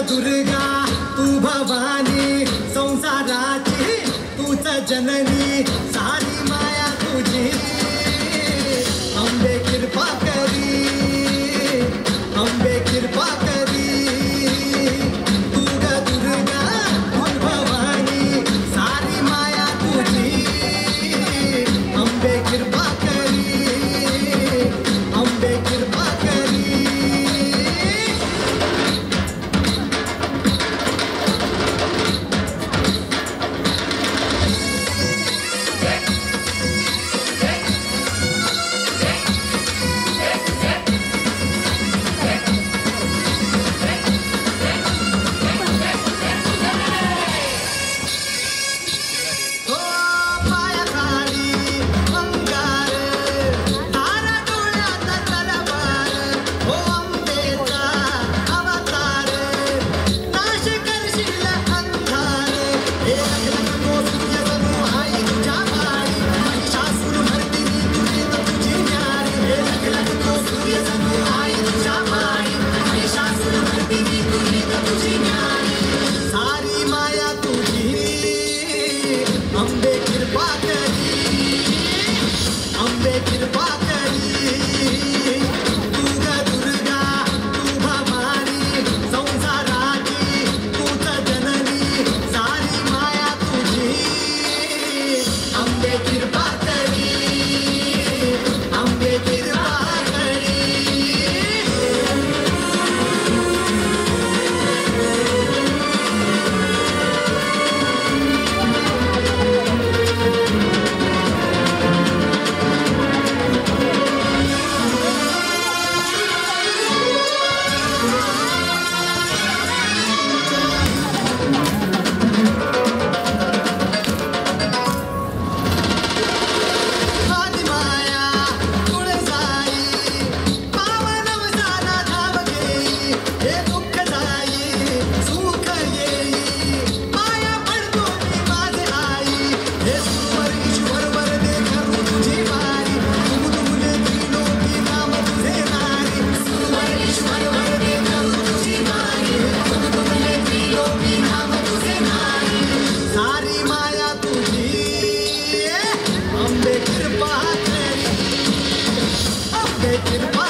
दुर्गा तू भवानी संसाराची तूच जननी सारी माया तुझी अंबे कृपा करी अंबे कृपा करी तू ग दुर्गा तू भवानी सारी माया तुझी अंबे कृपा करी अंबे कृपा करी सारी माया तुझी अंबे कृपा करी अंबे कृपा करी तू ग दुर्गा तू भवानी संसाराची तूच जननी सारी माया तुझी अंबे कृपा करी अंबे कृपा करी सारी माया तुझी अंबे कृपा करी अंबे कृपा